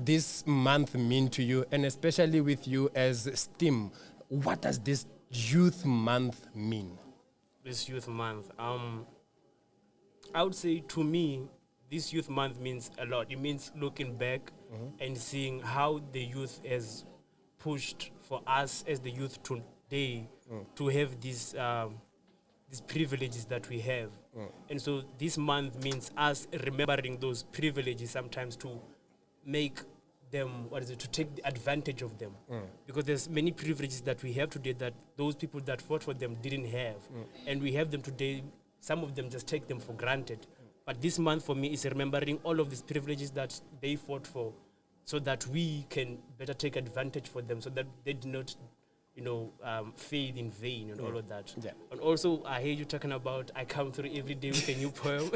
this month mean to you, and especially with you as STEAM? What does this Youth Month mean? This Youth Month, I would say to me, this Youth Month means a lot. It means looking back and seeing how the youth has pushed for us as the youth today to have these privileges that we have. And so this month means us remembering those privileges sometimes to make them, to take advantage of them. Because there's many privileges that we have today that those people that fought for them didn't have. And we have them today, some of them just take them for granted. But this month for me is remembering all of these privileges that they fought for so that we can better take advantage for them, so that they do not, fail in vain and all of that. Yeah. And also, I hear you talking about I come through every day with a new poem,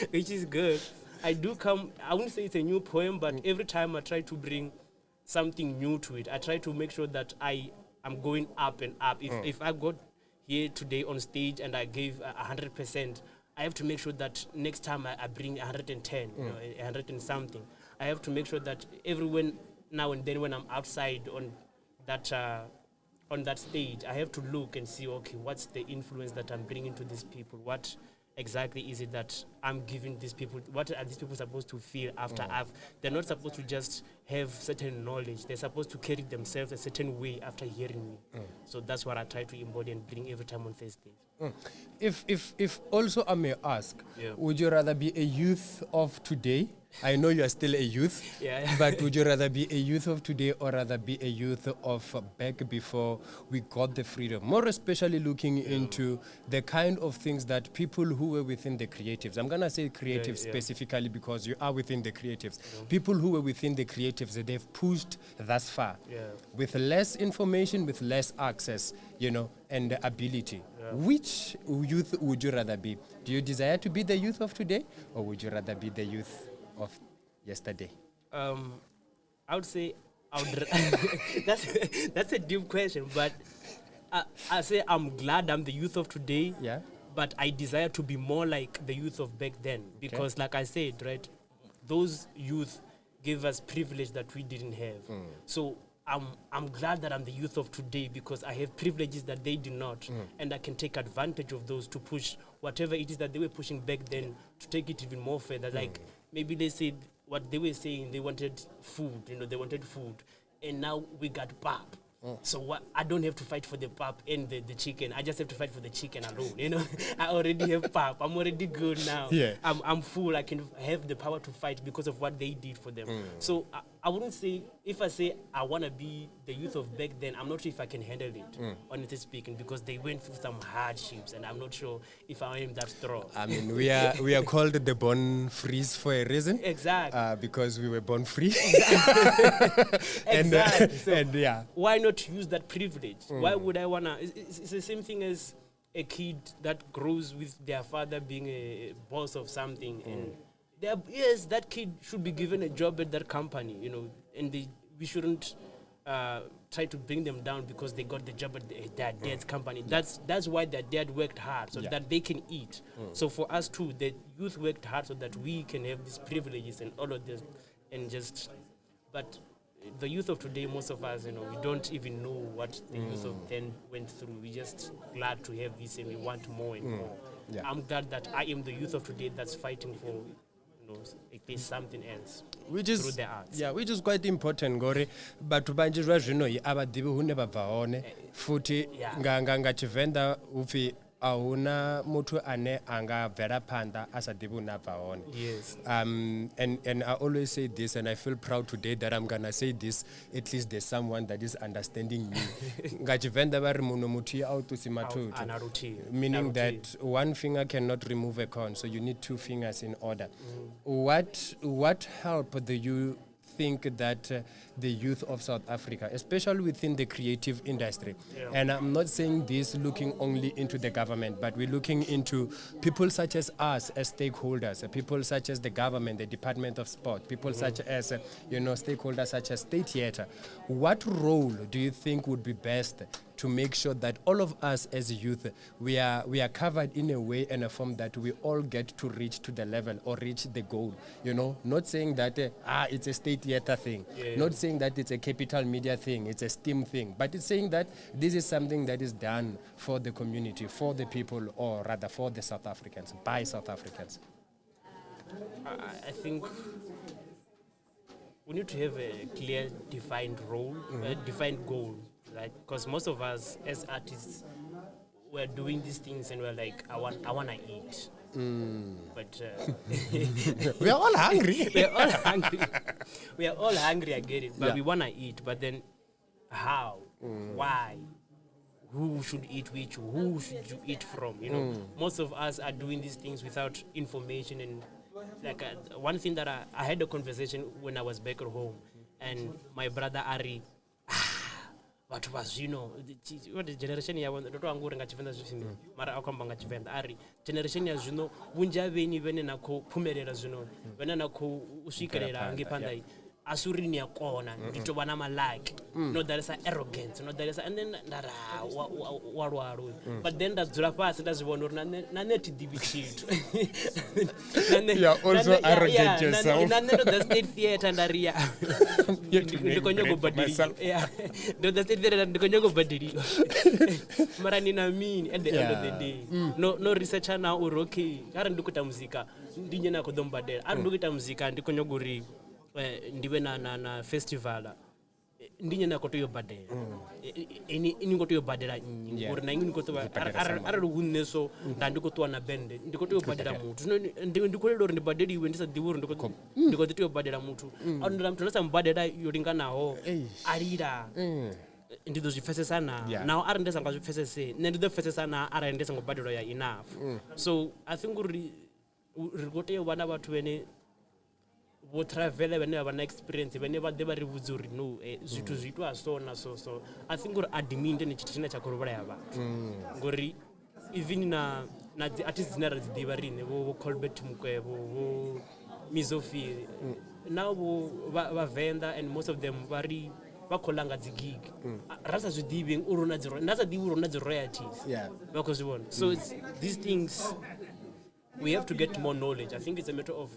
which is good. I wouldn't say it's a new poem, but every time I try to bring something new to it, I try to make sure that I am going up and up. If I got here today on stage and I gave 100%, I have to make sure that next time I bring 110, 100 and something. I have to make sure that everyone now and then when I'm outside on that stage, I have to look and see, okay, what's the influence that I'm bringing to these people? What exactly is it that I'm giving these people? What are these people supposed to feel after they're not supposed to just have certain knowledge. They're supposed to carry themselves a certain way after hearing me. So that's what I try to embody and bring every time on Thursdays. If also I may ask, would you rather be a youth of today? I know you are still a youth, but would you rather be a youth of today or rather be a youth of back before we got the freedom? More especially looking into the kind of things that people who were within the creatives, I'm going to say creatives specifically because you are within the creatives. People who were within the creatives, they've pushed thus far with less information, with less access, and ability. Which youth would you rather be? Do you desire to be the youth of today or would you rather be the youth of yesterday? I would say that's a deep question, but I say I'm glad I'm the youth of today. But I desire to be more like the youth of back then because, like I said, right, those youth gave us privilege that we didn't have. So I'm glad that I'm the youth of today because I have privileges that they do not, and I can take advantage of those to push whatever it is that they were pushing back then to take it even more further. Like maybe they said what they were saying, they wanted food, and now we got pap. So I don't have to fight for the pap and the chicken. I just have to fight for the chicken alone. I already have pap. I'm already good now. I'm full. I can have the power to fight because of what they did for them. So I wouldn't say, if I say I want to be the youth of back then, I'm not sure if I can handle it, honestly speaking, because they went through some hardships, and I'm not sure if I am that strong. I mean, we are called the born frees for a reason. Exactly. Because we were born free. Exactly. So why not use that privilege? Why would I want to? It's the same thing as a kid that grows with their father being a boss of something. And yes, that kid should be given a job at that company, and we shouldn't try to bring them down because they got the job at their dad's company. That's why their dad worked hard, so that they can eat. So for us too, the youth worked hard so that we can have these privileges and all of this, but the youth of today, most of us, we don't even know what the youth of then went through. We're just glad to have this and we want more and more. I'm glad that I am the youth of today that's fighting for at least something else through the arts. Yeah, which is quite important, Gore. But banji zvino abadibi hune babva hone futi nga Venda ufi auna mutu ane anga vera panda asadibu na vaone. Yes. And I always say this, and I feel proud today that I'm gonna say this. At least there's someone that is understanding me. Nga Venda bari muno muti auto simatutu. Meaning that one finger cannot remove a corn, so you need two fingers in order. What help do you think that the youth of South Africa, especially within the creative industry, and I'm not saying this looking only into the government, but we're looking into people such as us as stakeholders, people such as the government, the Department of Sport, people such as, stakeholders such as State Theatre. What role do you think would be best to make sure that all of us as youth, we are covered in a way and a form that we all get to reach to the level or reach the goal. Not saying that it's a state theater thing, not saying that it's a capital media thing, it's a STEAM thing, but it's saying that this is something that is done for the community, for the people, or rather for the South Africans, by South Africans. I think we need to have a clear, defined role, a defined goal, right? Because most of us as artists, we're doing these things and we're like, I want to eat. But we are all hungry. We are all hungry. We are all hungry, I get it. But we want to eat. But then how? Why? Who should eat which? Who should you eat from? Most of us are doing these things without information. And like one thing that I had a conversation when I was back at home, and my brother Ari, what was what is generation ya wona ndo anguri nga Tshivenda zwifimi mara akwamba nga Tshivenda Ari generation ya zwino vunja vheni vhene na kho phumelela zwino vhene na kho uswikelela nge phanḓa asurini ya kona ndito vha na malike no that is arrogance no that is and then ndara walwalo but then that dzula fast nda zwivona uri na net divi tshithu yeah also arrogant yourself na ndo the state theater ndaria ndiko nyogo badiri yeah ndo the state theater ndiko nyogo badiri mara nina mini at the end of the day no researcher na uri okay ara ndikuita muzika ndinye na khodombadela ara ndikuita muzika ndiko nyogo uri ndiwe na festival ndinye na koto yobadela ini koto yobadela ngori na ngini koto ara ruhuneso ndandiko to na band ndikoto yobadela mutu ndikolelo uri ndibadeliwe ndisa diwuri ndikoto yobadela mutu andira mtu nasa mbadela yolinganaho alira ndido zvipfesesana now ari ndesa ngazvipfesese ndido pfesesana ara ndesa ngobadelo ya enough so I think uri rikote vana vathu vene vo travel vhane vha na experience vhane vha ḓe vha ri vhudza uri no zwithu zwi itwa so na so I think uri admin ndi tshithu tshine tsha khou vhulaya vhathu ngori even na dzi artists dzine ra dzi ḓivha rine vo Colbert Mukwevho vo Mizofi now va Venda and most of them va khou langa dzi gig ra sa zwi ḓivhi uri na sa ḓivhi uri na dzi royalties vha khou zwi vhona so these things we have to get more knowledge. I think it's a matter of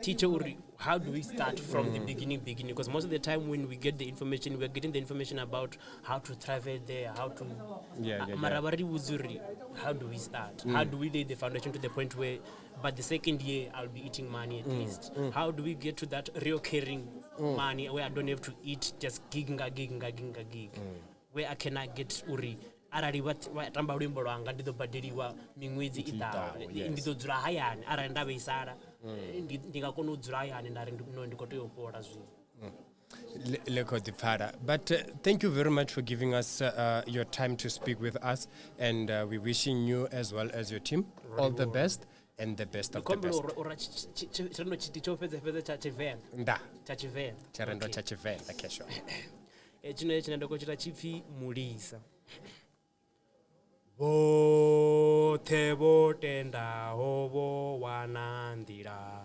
teacher uri how do we start from the beginning because most of the time when we get the information we're getting the information about how to travel there how to how do we start how do we lay the foundation to the point where by the second year I'll be eating money at least how do we get to that recurring money where I don't have to eat just gig where I cannot get uri arali vatamba luimbo lwanga ndidobadeliwa miṅwedzi iḓaho ndidodzula hayani arali nda vhaisala ndingakona u dzula hayani ndari ndiko tea u fhola zwino But thank you very much for giving us your time to speak with us, and we're wishing you as well as your team all the best and the best of the best. Chirendo cha Chivenda kesho. Chinadoko chita chipfi mulisa. Vothe votendaho vo wana ndira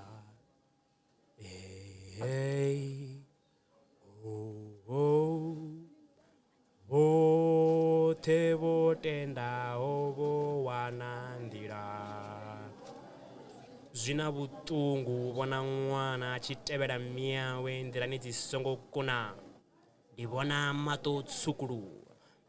vothe votendaho vo wana ndira zwina vhuṱungu vhona ṅwana a tshi tevhela miawe nḓilani dzi songo kuna ndi vhona maṱo tsukuluwa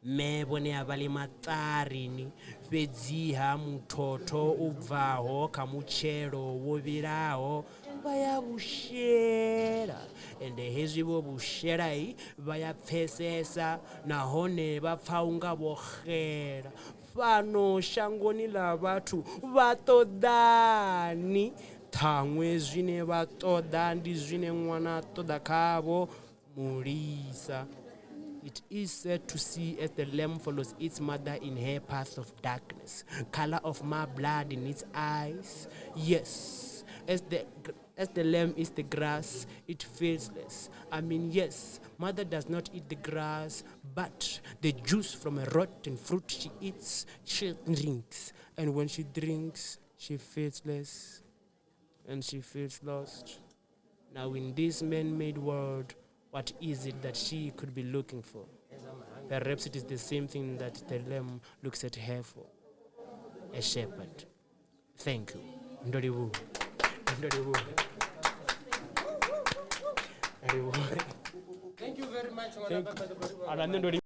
me vhone a vha ḽi maṱarini fhedziha muthotho u bvaho kha mutshelo wo vhilaho vha ya vhushela ende hezwi vho vhushela vha ya pfesesa nahone vha pfa unga vho xela fano shangoni ḽa vhathu vha ṱoḓani ṱhaṅwe zwine vha ṱoḓa ndi zwine ṅwana ṱoḓa khavho mulisa. It is sad to see as the lamb follows its mother in her path of darkness, color of my blood in its eyes. Yes, as the lamb is the grass, it feels less. I mean, yes, mother does not eat the grass, but the juice from a rotten fruit she eats, she drinks. And when she drinks, she feels less, and she feels lost. Now in this man-made world, what is it that she could be looking for? perhaps it is the same thing that the lamb looks at her for, a shepherd. Thank you. Ndolibu. Thank you very much.